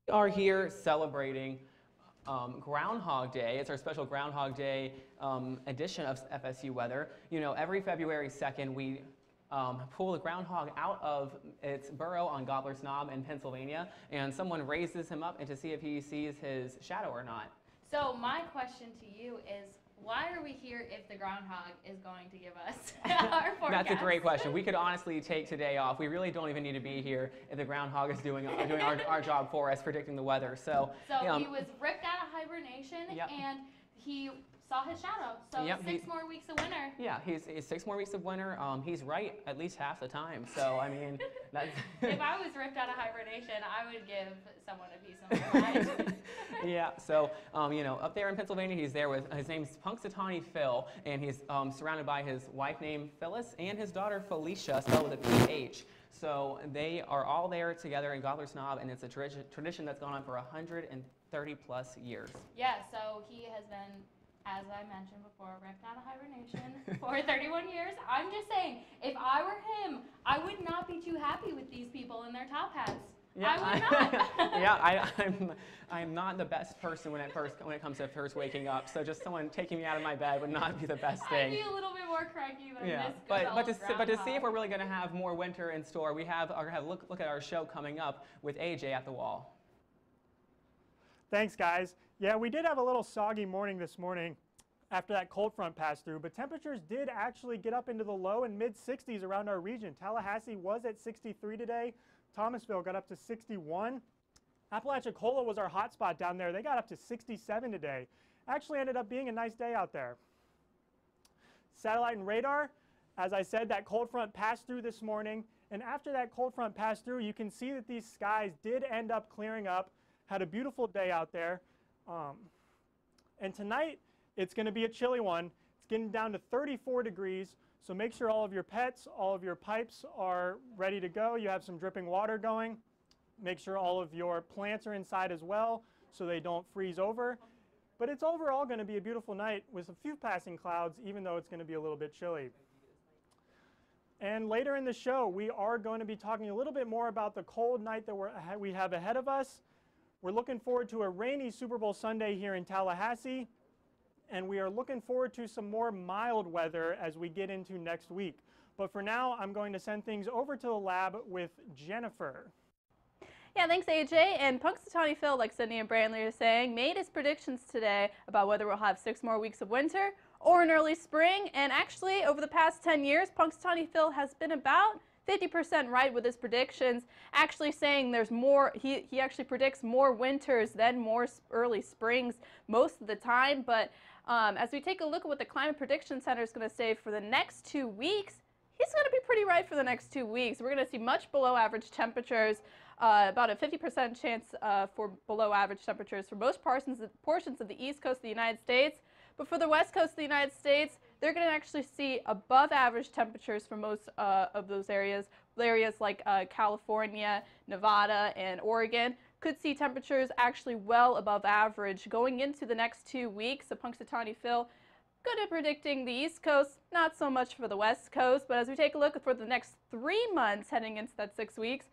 Are here celebrating Groundhog Day. It's our special Groundhog Day edition of FSU weather. You know, every February 2nd, we pull the groundhog out of its burrow on Gobbler's Knob in Pennsylvania, and someone raises him up and to see if he sees his shadow or not. So my question to you is, why are we here if the groundhog is going to give us our forecast? That's a great question. We could honestly take today off. We really don't even need to be here if the groundhog is doing our job for us, predicting the weather. So he was ripped out of hibernation, yep. And he saw his shadow. So yep, 6 more weeks of winter. Yeah, he's 6 more weeks of winter. He's right at least half the time. So I mean, that's if I was ripped out of hibernation, I would give someone a piece of my mind. Yeah. So you know, up there in Pennsylvania, he's there with his name's Punxsutawney Phil, and he's surrounded by his wife named Phyllis and his daughter Felicia, spelled with a PH. So they are all there together in Gobbler's Knob, and it's a tradition that's gone on for 130 plus years. Yeah. So he has been, as I mentioned before, ripped out of hibernation for 31 years. I'm just saying, if I were him, I would not be too happy with these people in their top hats. Yeah, I would not. Yeah, I'm not the best person when it comes to first waking up. So just someone taking me out of my bed would not be the best thing. I'd be a little bit more cranky than this. But to see if we're really going to have more winter in store, we have look at our show coming up with AJ at the wall. Thanks, guys. Yeah, we did have a little soggy morning this morning after that cold front passed through, but temperatures did actually get up into the low and mid 60s around our region. Tallahassee was at 63 today. Thomasville got up to 61. Apalachicola was our hot spot down there. They got up to 67 today. Actually ended up being a nice day out there. Satellite and radar, as I said, that cold front passed through this morning, and after that cold front passed through, you can see that these skies did end up clearing up. Had a beautiful day out there. And tonight, it's going to be a chilly one. It's getting down to 34 degrees, so make sure all of your pets, all of your pipes are ready to go. You have some dripping water going. Make sure all of your plants are inside as well so they don't freeze over. But it's overall going to be a beautiful night with a few passing clouds, even though it's going to be a little bit chilly. And later in the show, we are going to be talking a little bit more about the cold night that we have ahead of us. We're looking forward to a rainy Super Bowl Sunday here in Tallahassee, and we are looking forward to some more mild weather as we get into next week. But for now, I'm going to send things over to the lab with Jennifer. Yeah, thanks, AJ. And Punxsutawney Phil, like Sydney and Brandley are saying, made his predictions today about whether we'll have 6 more weeks of winter or an early spring. And actually, over the past 10 years, Punxsutawney Phil has been about 50% right with his predictions, actually saying there's more, he actually predicts more winters than more early springs most of the time. But as we take a look at what the Climate Prediction Center is going to say for the next 2 weeks, he's going to be pretty right for the next 2 weeks. We're going to see much below average temperatures, about a 50% chance for below average temperatures for most portions of the east coast of the United States. But for the west coast of the United States, they're going to actually see above average temperatures for most of those areas. Areas like California, Nevada, and Oregon could see temperatures actually well above average going into the next 2 weeks. So Punxsutawney Phil, good at predicting the East Coast, not so much for the West Coast. But as we take a look for the next 3 months heading into that 6 weeks,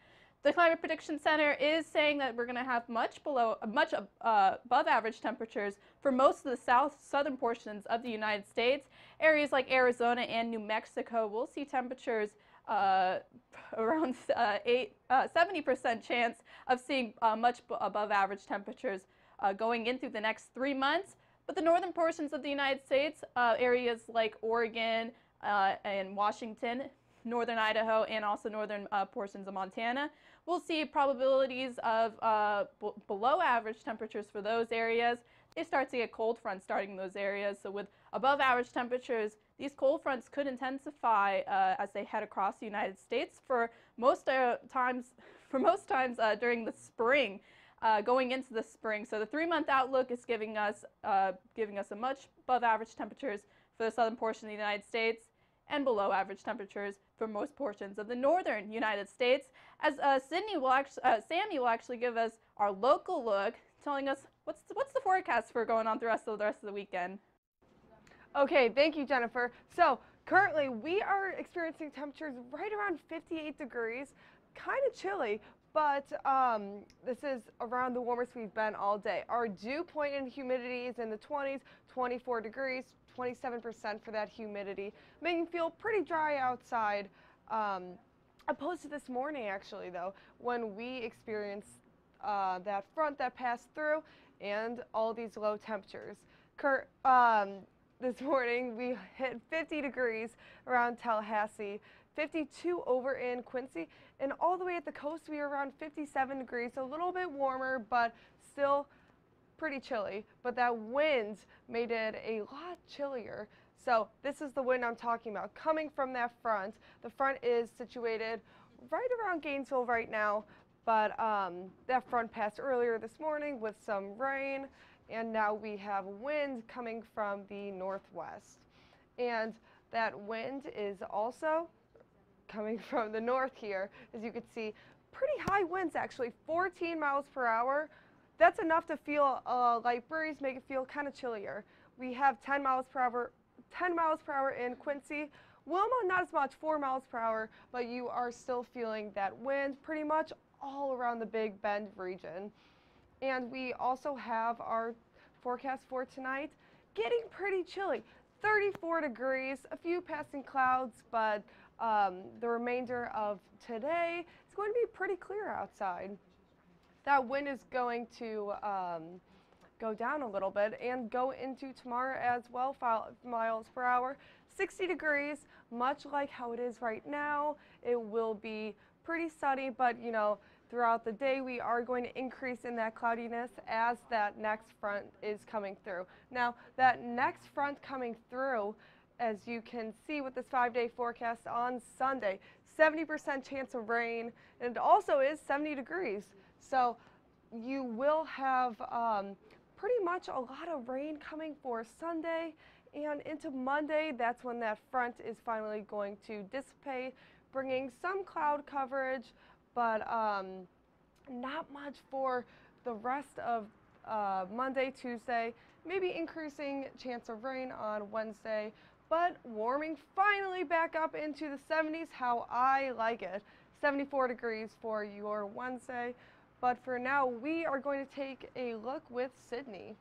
the Climate Prediction Center is saying that we're going to have much above average temperatures for most of the southern portions of the United States. Areas like Arizona and New Mexico will see temperatures around 70% chance of seeing much above average temperatures going in through the next 3 months. But the northern portions of the United States, areas like Oregon and Washington, northern Idaho, and also northern portions of Montana, we'll see probabilities of below average temperatures for those areas. They start to get cold fronts starting in those areas. So with above average temperatures, these cold fronts could intensify as they head across the United States for most times during the spring, going into the spring. So the 3-month outlook is giving us a much above average temperatures for the southern portion of the United States and below average temperatures for most portions of the northern United States. As Sammy will actually give us our local look, telling us what's the forecast for going on through the rest of the weekend. Okay, thank you, Jennifer. So currently we are experiencing temperatures right around 58 degrees, kind of chilly, but this is around the warmest we've been all day. Our dew point in humidity is in the 20s, 24 degrees, 27% for that humidity, making it feel pretty dry outside. Opposed to this morning, actually, though, when we experienced that front that passed through and all these low temperatures. This morning, we hit 50 degrees around Tallahassee, 52 over in Quincy, and all the way at the coast, we were around 57 degrees, a little bit warmer, but still pretty chilly. But that wind made it a lot chillier. So this is the wind I'm talking about, coming from that front. The front is situated right around Gainesville right now, but that front passed earlier this morning with some rain, and now we have wind coming from the northwest. And that wind is also coming from the north here. As you can see, pretty high winds actually, 14 miles per hour. That's enough to feel a light breeze, make it feel kind of chillier. We have 10 miles per hour in Quincy. Wilma, not as much, 4 miles per hour, but you are still feeling that wind pretty much all around the Big Bend region. And we also have our forecast for tonight getting pretty chilly. 34 degrees, a few passing clouds, but the remainder of today is going to be pretty clear outside. That wind is going to go down a little bit and go into tomorrow as well, 5 miles per hour. 60 degrees, much like how it is right now. It will be pretty sunny, but you know, throughout the day we are going to increase in that cloudiness as that next front is coming through. Now, that next front coming through, as you can see with this 5-day forecast on Sunday, 70% chance of rain, and it also is 70 degrees. So you will have pretty much a lot of rain coming for Sunday, and into Monday, that's when that front is finally going to dissipate, bringing some cloud coverage, but not much for the rest of Monday, Tuesday, maybe increasing chance of rain on Wednesday, but warming finally back up into the 70s, how I like it. 74 degrees for your Wednesday. But for now, we are going to take a look with Sydney.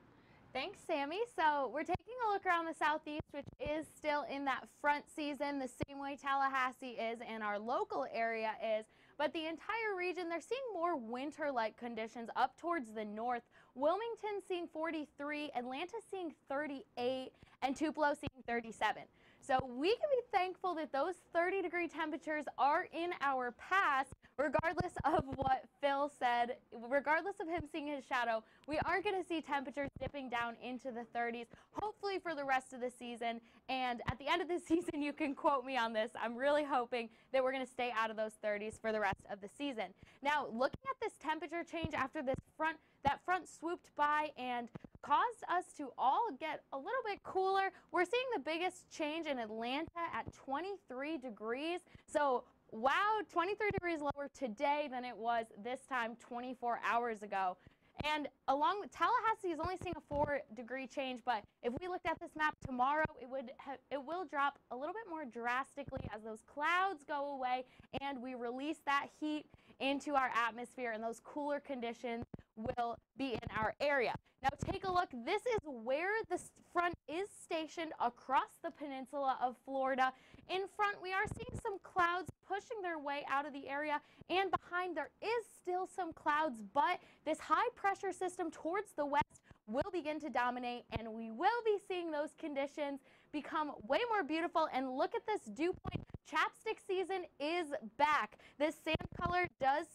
Thanks, Sammy. So we're taking a look around the southeast, which is still in that front season, the same way Tallahassee is and our local area is. But the entire region, they're seeing more winter-like conditions up towards the north. Wilmington seeing 43, Atlanta seeing 38, and Tupelo seeing 37. So we can be thankful that those 30-degree temperatures are in our pass, regardless of what Phil said, regardless of him seeing his shadow. We aren't going to see temperatures dipping down into the 30s, hopefully for the rest of the season. And at the end of the season, you can quote me on this. I'm really hoping that we're going to stay out of those 30s for the rest of the season. Now, looking at this temperature change after this front, that front swooped by and caused us to all get a little bit cooler. We're seeing the biggest change in Atlanta at 23 degrees. So wow, 23 degrees lower today than it was this time 24 hours ago. And along with Tallahassee is only seeing a 4-degree change, but if we looked at this map tomorrow, it will drop a little bit more drastically as those clouds go away and we release that heat into our atmosphere, and those cooler conditions will be in our area. Now take a look. This is where the front is stationed across the peninsula of Florida. In front, we are seeing some clouds pushing their way out of the area, and behind there is still some clouds, but this high pressure system towards the west will begin to dominate, and we will be seeing those conditions become way more beautiful. And look at this dew point. Chapstick season is back. This sand color does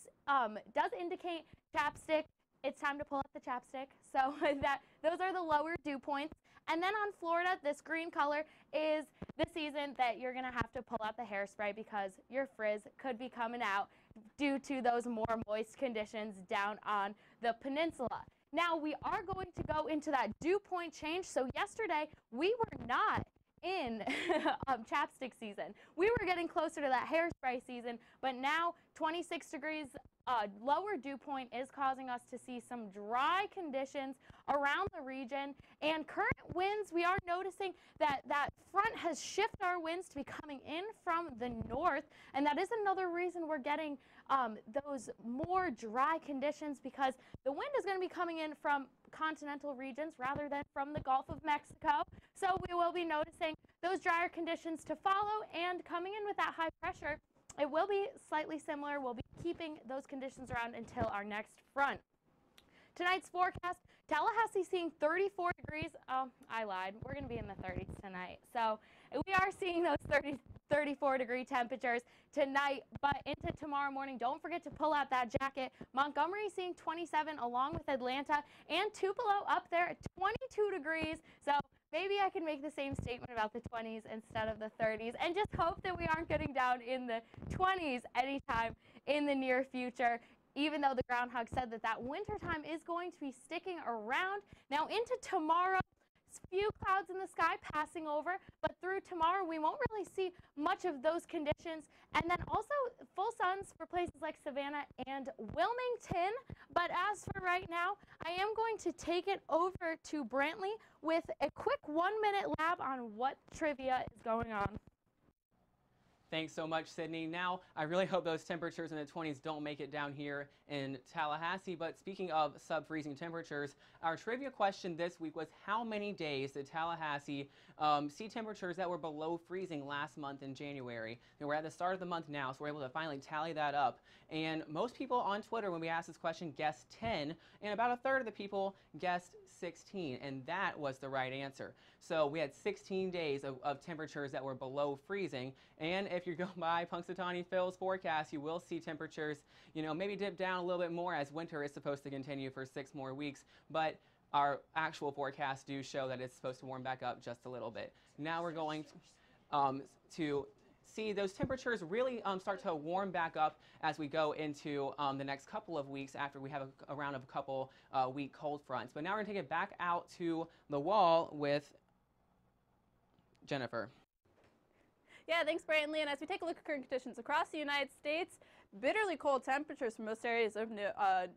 indicate chapstick. It's time to pull up the chapstick. So those are the lower dew points. And then on Florida, this green color is the season that you're going to have to pull out the hairspray because your frizz could be coming out due to those more moist conditions down on the peninsula. Now, we are going to go into that dew point change. So yesterday, we were not in chapstick season. We were getting closer to that hairspray season, but now 26 degrees lower dew point is causing us to see some dry conditions around the region. And current winds, we are noticing that that front has shifted our winds to be coming in from the north. And that is another reason we're getting those more dry conditions, because the wind is going to be coming in from continental regions rather than from the Gulf of Mexico. So we will be noticing those drier conditions to follow, and coming in with that high pressure, it will be slightly similar. We'll be keeping those conditions around until our next front. Tonight's forecast, Tallahassee seeing 34 degrees. Oh, I lied. We're going to be in the 30s tonight. So we are seeing those 34-degree temperatures tonight, but into tomorrow morning, don't forget to pull out that jacket. Montgomery seeing 27 along with Atlanta, and Tupelo up there at 22 degrees. So maybe I can make the same statement about the 20s instead of the 30s, and just hope that we aren't getting down in the 20s anytime in the near future, even though the groundhog said that that winter time is going to be sticking around. Now into tomorrow, few clouds in the sky passing over, but through tomorrow we won't really see much of those conditions. And then also full suns for places like Savannah and Wilmington. But as for right now, I am going to take it over to Brantley with a quick 1-minute lab on what trivia is going on. Thanks so much, Sydney. Now, I really hope those temperatures in the 20s don't make it down here in Tallahassee. But speaking of sub-freezing temperatures, our trivia question this week was, how many days did Tallahassee see temperatures that were below freezing last month in January? And we're at the start of the month now, so we're able to finally tally that up. And most people on Twitter, when we asked this question, guessed 10, and about a third of the people guessed 16, and that was the right answer. So we had 16 days of temperatures that were below freezing. And if you go by Punxsutawney Phil's forecast, you will see temperatures, maybe dip down a little bit more, as winter is supposed to continue for 6 more weeks. But our actual forecasts do show that it's supposed to warm back up just a little bit. Now we're going to see those temperatures really start to warm back up as we go into the next couple of weeks, after we have a round of a couple week cold fronts. But now we're going to take it back out to the wall with Jennifer. Yeah, thanks, Brantley. And as we take a look at current conditions across the United States, bitterly cold temperatures for most areas of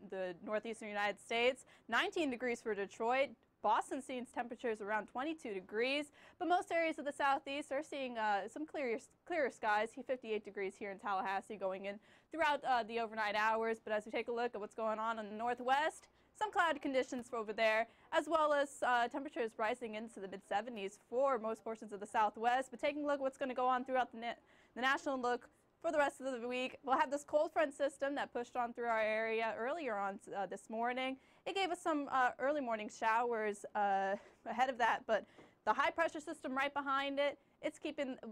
the northeastern United States. 19 degrees for Detroit. Boston seeing temperatures around 22 degrees, but most areas of the southeast are seeing some clearer skies. 58 degrees here in Tallahassee going in throughout the overnight hours. But as we take a look at what's going on in the northwest, some cloudy conditions for over there, as well as temperatures rising into the mid-70s for most portions of the southwest. But taking a look at what's going to go on throughout the national look for the rest of the week, we'll have this cold front system that pushed on through our area earlier on this morning. It gave us some early morning showers ahead of that, but the high pressure system right behind it,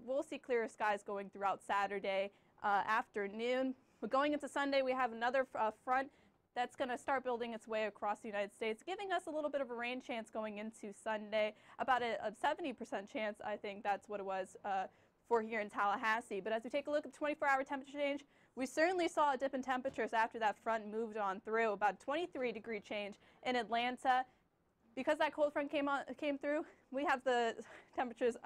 we'll see clearer skies going throughout Saturday afternoon. But going into Sunday, we have another front that's going to start building its way across the United States, giving us a little bit of a rain chance going into Sunday, about a 70% chance. I think that's what it was for here in Tallahassee. But as we take a look at the 24-hour temperature change, we certainly saw a dip in temperatures after that front moved on through, about 23-degree change in Atlanta. Because that cold front came through, we have the temperatures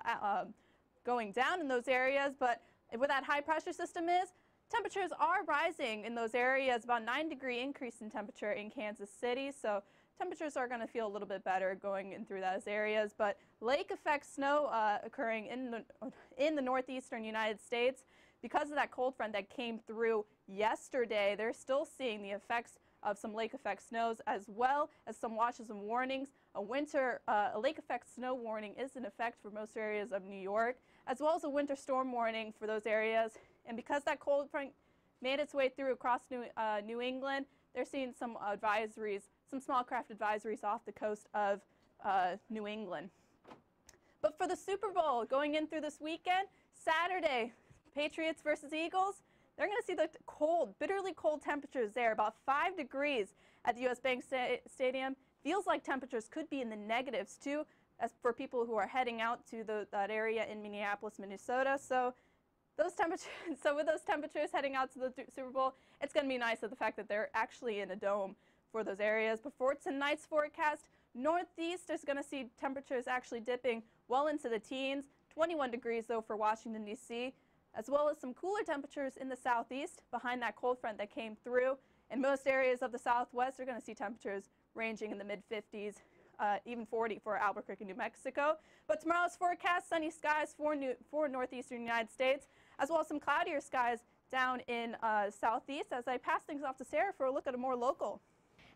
going down in those areas, but where that high pressure system is, temperatures are rising in those areas, about 9-degree increase in temperature in Kansas City. So temperatures are going to feel a little bit better going in through those areas. But lake effect snow occurring in the northeastern United States. Because of that cold front that came through yesterday, they're still seeing the effects of some lake effect snows, as well as some watches and warnings. A lake effect snow warning is in effect for most areas of New York, as well as a winter storm warning for those areas. And because that cold front made its way through across New England, they're seeing some advisories, some small craft advisories off the coast of New England. But for the Super Bowl going in through this weekend, Saturday, Patriots versus Eagles, they're going to see the bitterly cold temperatures there, about 5 degrees at the US Bank Stadium. Feels like temperatures could be in the negatives too, as for people who are heading out to that area in Minneapolis, Minnesota. So with those temperatures heading out to the Super Bowl, it's going to be nice of the fact that they're actually in a dome for those areas. Before tonight's forecast, northeast is going to see temperatures actually dipping well into the teens. 21 degrees though for Washington, D.C., as well as some cooler temperatures in the southeast behind that cold front that came through. In most areas of the southwest, you're going to see temperatures ranging in the mid-50s, even 40 for Albuquerque, New Mexico. But tomorrow's forecast, sunny skies for northeastern United States, as well as some cloudier skies down in southeast. As I pass things off to Sarah for a look at a more local.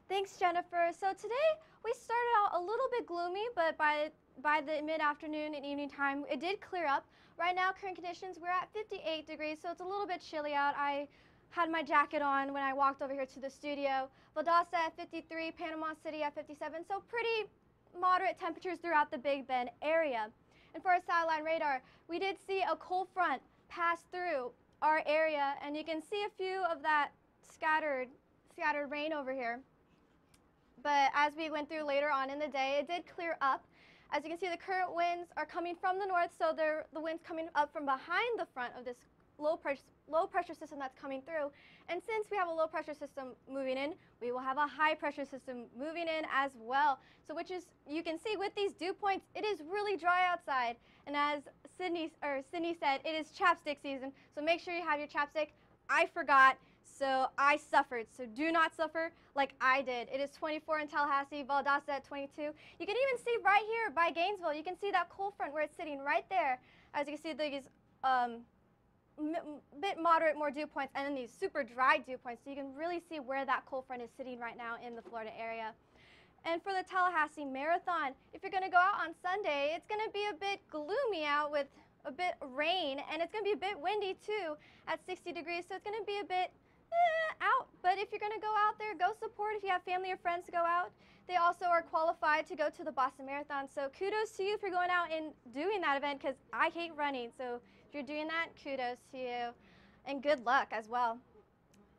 Thanks, Jennifer. So today we started out a little bit gloomy, but by the mid-afternoon and evening time, it did clear up. Right now, current conditions, we're at 58 degrees, so it's a little bit chilly out. I had my jacket on when I walked over here to the studio. Valdosta at 53, Panama City at 57, so pretty moderate temperatures throughout the Big Bend area. And for our satellite radar, we did see a cold front pass through our area, and you can see a few of that scattered rain over here. But as we went through later on in the day, it did clear up. As you can see, the current winds are coming from the north, so the winds coming up from behind the front of this low pressure system that's coming through. And since we have a low pressure system moving in, we will have a high pressure system moving in as well. So which is, you can see with these dew points, it is really dry outside. And as Sydney said, it is chapstick season, so make sure you have your chapstick. I forgot, so I suffered. So do not suffer like I did. It is 24 in Tallahassee, Valdosta at 22. You can even see right here by Gainesville, you can see that cold front where it's sitting right there. As you can see, these bit moderate more dew points and then these super dry dew points, so you can really see where that cold front is sitting right now in the Florida area. And for the Tallahassee Marathon, if you're going to go out on Sunday, it's going to be a bit gloomy out with a bit rain, and it's going to be a bit windy too at 60 degrees, so it's going to be a bit out. But if you're going to go out there, go support if you have family or friends to go out. They also are qualified to go to the Boston Marathon, so kudos to you for going out and doing that event, because I hate running. So if you're doing that, kudos to you, and good luck as well.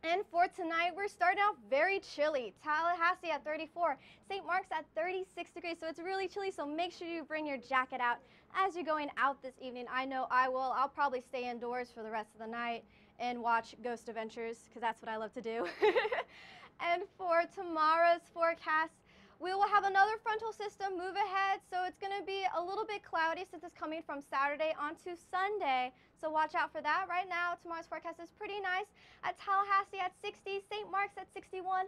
And for tonight, we're starting out very chilly. Tallahassee at 34, St. Mark's at 36 degrees, so it's really chilly, so make sure you bring your jacket out as you're going out this evening. I know I will. I'll probably stay indoors for the rest of the night and watch Ghost Adventures, because that's what I love to do. And for tomorrow's forecast, we will have another frontal system move ahead, so it's going to be a little bit cloudy since it's coming from Saturday onto Sunday. So watch out for that. Right now, tomorrow's forecast is pretty nice. At Tallahassee at 60, St. Mark's at 61,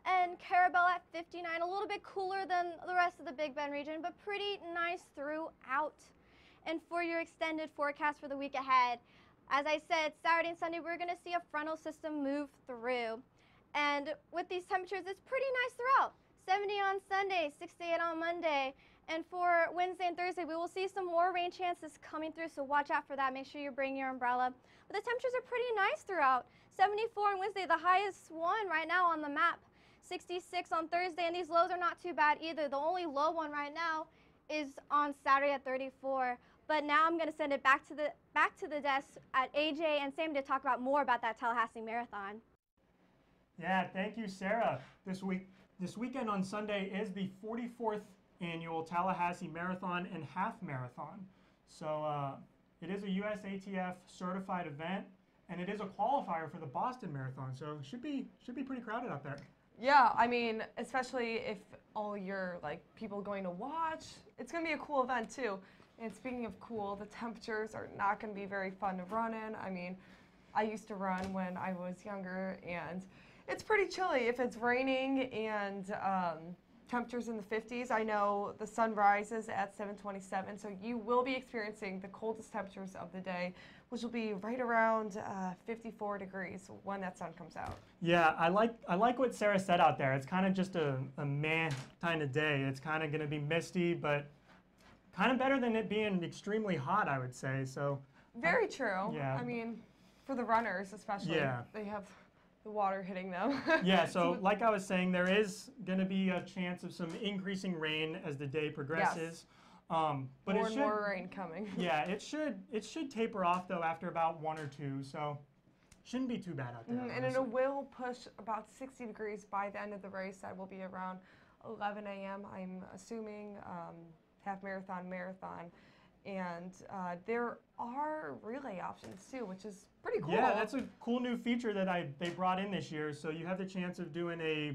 and Carabel at 59. A little bit cooler than the rest of the Big Bend region, but pretty nice throughout. And for your extended forecast for the week ahead, as I said, Saturday and Sunday, we're going to see a frontal system move through. And with these temperatures, it's pretty nice throughout. 70 on Sunday, 68 on Monday. And for Wednesday and Thursday, we will see some more rain chances coming through, so watch out for that. Make sure you bring your umbrella. But the temperatures are pretty nice throughout. 74 on Wednesday, the highest one right now on the map. 66 on Thursday, and these lows are not too bad either. The only low one right now is on Saturday at 34. But now I'm going to send it back to the desk at AJ and Sam to talk about more about that Tallahassee Marathon. Yeah, thank you, Sarah. This weekend on Sunday is the 44th annual Tallahassee Marathon and Half Marathon. So it is a USATF certified event, and it is a qualifier for the Boston Marathon. So it should be pretty crowded out there. Yeah, I mean, especially if all your people going to watch, it's going to be a cool event too. And speaking of cool, the temperatures are not going to be very fun to run in. I mean, I used to run when I was younger, and it's pretty chilly if it's raining and temperatures in the 50s. I know the sun rises at 7:27, so you will be experiencing the coldest temperatures of the day, which will be right around 54 degrees when that sun comes out. Yeah, I like what Sarah said out there. It's kind of just a meh kind of day. It's kind of going to be misty, but kind of better than it being extremely hot, I would say. So very true. Yeah. I mean, for the runners especially, they have the water hitting them. Yeah, so like I was saying, there is going to be a chance of some increasing rain as the day progresses. Yes. But more rain coming. Yeah, it should taper off though after about 1 or 2, so shouldn't be too bad out there. And it will push about 60 degrees by the end of the race. That will be around 11 a.m. I'm assuming, half marathon, marathon. And there are relay options too, which is pretty cool. Yeah, that's a cool new feature that they brought in this year. So you have the chance of doing a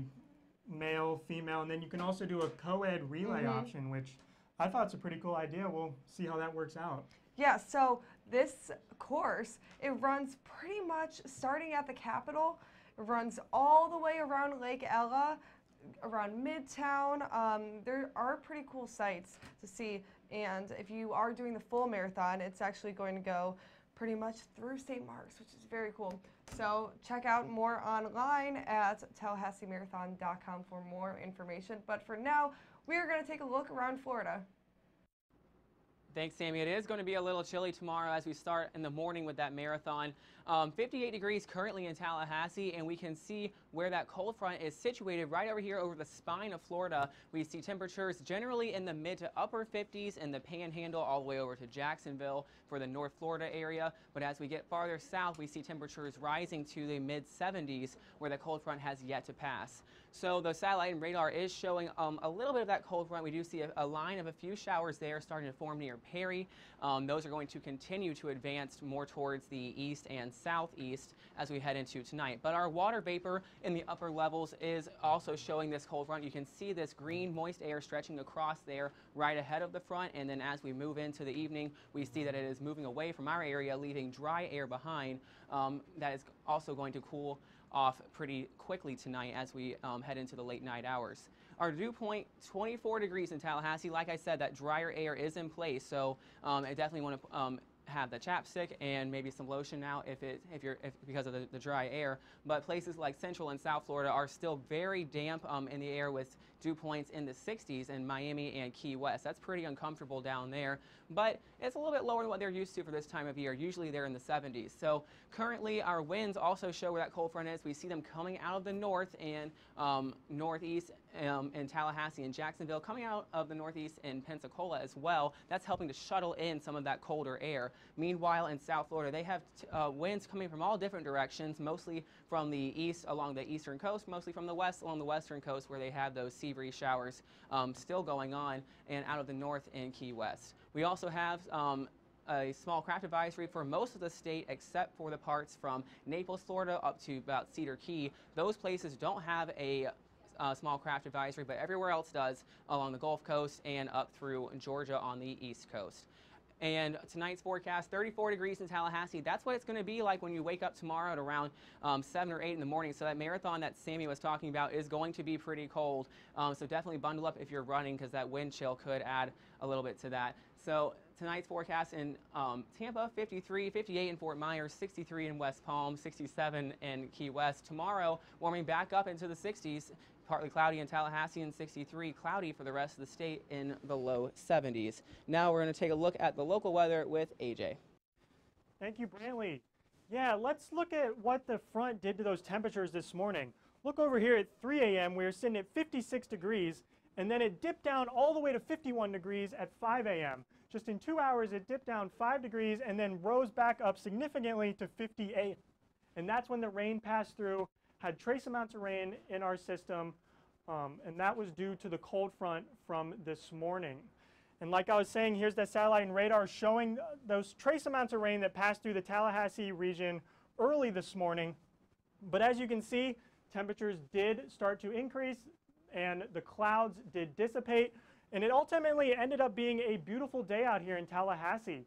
male, female, and then you can also do a co-ed relay option, which I thought is a pretty cool idea. We'll see how that works out. Yeah, so this course, it runs pretty much starting at the Capitol It runs all the way around Lake Ella, around Midtown. There are pretty cool sights to see, and if you are doing the full marathon, it's actually going to go pretty much through St. Mark's, which is very cool. So check out more online at TallahasseeMarathon.com for more information. But for now, we are going to take a look around Florida. Thanks, Sammy. It is going to be a little chilly tomorrow as we start in the morning with that marathon. 58 degrees currently in Tallahassee, and we can see where that cold front is situated right over here over the spine of Florida. We see temperatures generally in the mid to upper 50s in the Panhandle all the way over to Jacksonville for the North Florida area. But as we get farther south, we see temperatures rising to the mid 70s where the cold front has yet to pass. So the satellite and radar is showing a little bit of that cold front. We do see a line of a few showers there starting to form near Perry. Those are going to continue to advance more towards the east and southeast as we head into tonight. But our water vapor in the upper levels is also showing this cold front. You can see this green moist air stretching across there right ahead of the front, and then as we move into the evening, we see that it is moving away from our area, leaving dry air behind. That is also going to cool off pretty quickly tonight as we head into the late night hours. Our dew point, 24 degrees in Tallahassee. Like I said, that drier air is in place, so I definitely want to have the chapstick and maybe some lotion now because of the dry air. But places like Central and South Florida are still very damp in the air with dew points in the 60s in Miami and Key West. That's pretty uncomfortable down there, but it's a little bit lower than what they're used to for this time of year. Usually they're in the 70s. So currently our winds also show where that cold front is. We see them coming out of the north and northeast in Tallahassee and Jacksonville, coming out of the northeast in Pensacola as well. That's helping to shuttle in some of that colder air. Meanwhile, in South Florida, they have winds coming from all different directions, mostly from the east along the eastern coast, mostly from the west along the western coast where they have those sea breeze showers still going on, and out of the north in Key West. We also have a small craft advisory for most of the state except for the parts from Naples, Florida up to about Cedar Key. Those places don't have a small craft advisory, but everywhere else does along the Gulf Coast and up through Georgia on the East Coast. And tonight's forecast, 34 degrees in Tallahassee. That's what it's going to be like when you wake up tomorrow at around 7 or 8 in the morning. So that marathon that Sammy was talking about is going to be pretty cold. So definitely bundle up if you're running, because that wind chill could add a little bit to that. So tonight's forecast in Tampa, 53, 58 in Fort Myers, 63 in West Palm, 67 in Key West. Tomorrow, warming back up into the 60s. Partly cloudy in Tallahassee and 63, cloudy for the rest of the state in the low 70s. Now we're going to take a look at the local weather with AJ. Thank you, Brantley. Yeah, let's look at what the front did to those temperatures this morning. Look over here at 3 a.m. We were sitting at 56 degrees, and then it dipped down all the way to 51 degrees at 5 a.m. Just in 2 hours, it dipped down 5 degrees and then rose back up significantly to 58. And that's when the rain passed through. Had trace amounts of rain in our system, and that was due to the cold front from this morning. And like I was saying, here's that satellite and radar showing those trace amounts of rain that passed through the Tallahassee region early this morning. But as you can see, temperatures did start to increase and the clouds did dissipate, and it ultimately ended up being a beautiful day out here in Tallahassee.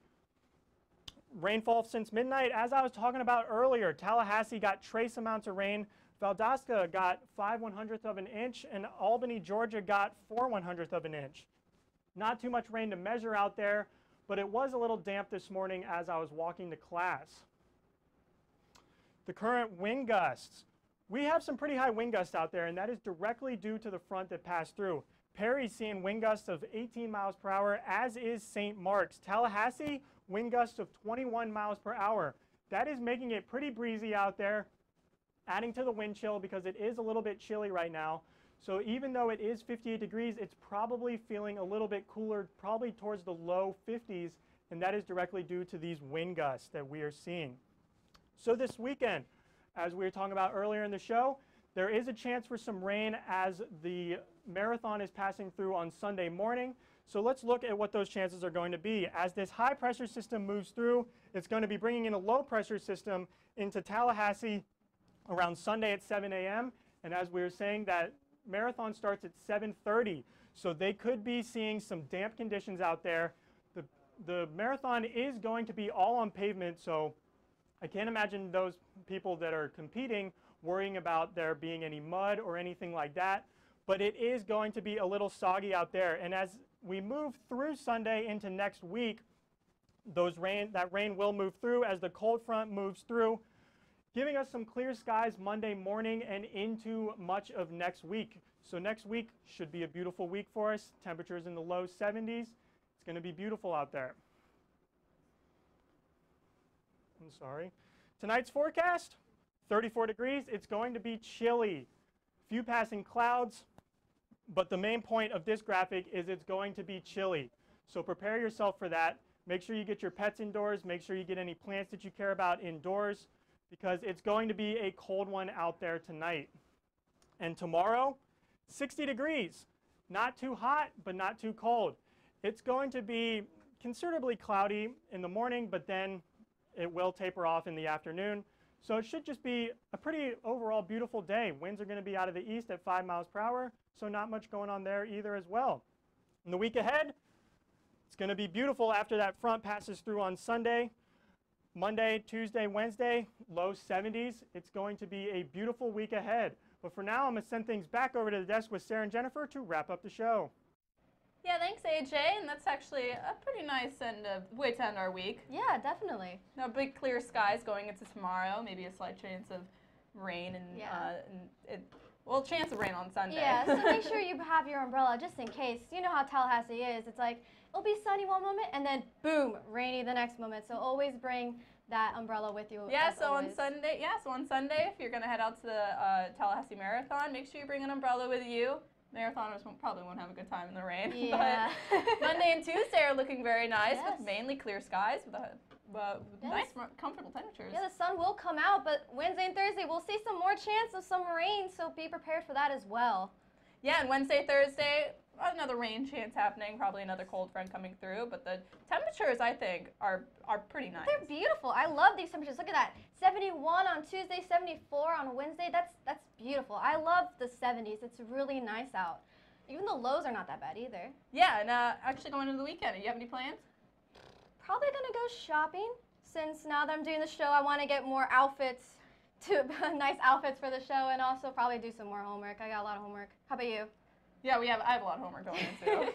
Rainfall since midnight, as I was talking about earlier, Tallahassee got trace amounts of rain. Valdosta got 5/100th of an inch, and Albany, Georgia got 4/100th of an inch. Not too much rain to measure out there, but it was a little damp this morning as I was walking to class. The current wind gusts. We have some pretty high wind gusts out there, and that is directly due to the front that passed through. Perry's seeing wind gusts of 18 miles per hour, as is St. Mark's. Tallahassee, wind gusts of 21 miles per hour. That is making it pretty breezy out there, adding to the wind chill because it is a little bit chilly right now. So even though it is 58 degrees, it's probably feeling a little bit cooler, probably towards the low 50s, and that is directly due to these wind gusts that we are seeing. So this weekend, as we were talking about earlier in the show, there is a chance for some rain as the marathon is passing through on Sunday morning. So let's look at what those chances are going to be. As this high pressure system moves through, it's going to be bringing in a low pressure system into Tallahassee around Sunday at 7 a.m. And as we were saying, that marathon starts at 7:30. So they could be seeing some damp conditions out there. The marathon is going to be all on pavement, so I can't imagine those people that are competing worrying about there being any mud or anything like that. But it is going to be a little soggy out there. And as we move through Sunday into next week, that rain will move through as the cold front moves through, giving us some clear skies Monday morning and into much of next week. So next week should be a beautiful week for us. Temperatures in the low 70s. It's going to be beautiful out there. I'm sorry. Tonight's forecast, 34 degrees. It's going to be chilly. Few passing clouds, but the main point of this graphic is it's going to be chilly. So prepare yourself for that. Make sure you get your pets indoors. Make sure you get any plants that you care about indoors, because it's going to be a cold one out there tonight. And tomorrow, 60 degrees. Not too hot, but not too cold. It's going to be considerably cloudy in the morning, but then it will taper off in the afternoon. So it should just be a pretty overall beautiful day. Winds are going to be out of the east at 5 miles per hour, so not much going on there either as well. In the week ahead, it's going to be beautiful after that front passes through on Sunday. Monday, Tuesday, Wednesday, low 70s. It's going to be a beautiful week ahead. But for now, I'm going to send things back over to the desk with Sarah and Jennifer to wrap up the show. Yeah, thanks, AJ. And that's actually a pretty nice way to end our week. Yeah, definitely. No big clear skies going into tomorrow. Maybe a slight chance of rain well, chance of rain on Sunday. Yeah, so make sure you have your umbrella just in case. You know how Tallahassee is. It's like, it'll be sunny one moment and then boom, rainy the next moment. So always bring that umbrella with you. Yeah, so on Sunday, if you're going to head out to the Tallahassee Marathon, make sure you bring an umbrella with you. Marathoners probably won't have a good time in the rain. Yeah. But Monday and Tuesday are looking very nice Yes. with mainly clear skies with nice, comfortable temperatures. Yeah, the sun will come out, but Wednesday and Thursday we'll see some more chance of some rain, so be prepared for that as well. Yeah, and Wednesday, Thursday, another rain chance happening, probably another cold front coming through, but the temperatures, I think, are pretty nice. They're beautiful. I love these temperatures. Look at that. 71 on Tuesday, 74 on Wednesday. That's beautiful. I love the 70s. It's really nice out. Even the lows are not that bad either. Yeah, and actually going into the weekend, do you have any plans? Probably gonna go shopping, since now that I'm doing the show, I want to get more outfits, nice outfits for the show, and also probably do some more homework. I got a lot of homework. How about you? Yeah, I have a lot of homework going into.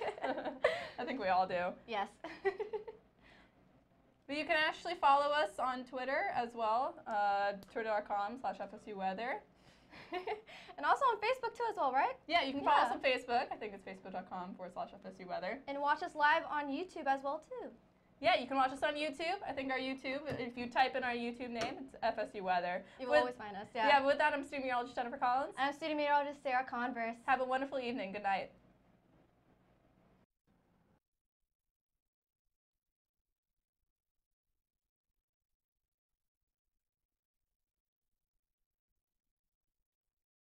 I think we all do. Yes. But you can actually follow us on Twitter as well, twitter.com/FSU weather. And also on Facebook too as well, right? Yeah, you can follow us on Facebook. I think it's facebook.com/FSU weather. And watch us live on YouTube as well too. Yeah, you can watch us on YouTube. I think our YouTube, if you type in our YouTube name, it's FSU weather. You will always find us, yeah. Yeah, with that, I'm student meteorologist Jennifer Collins. I'm student meteorologist Sarah Converse. Have a wonderful evening. Good night.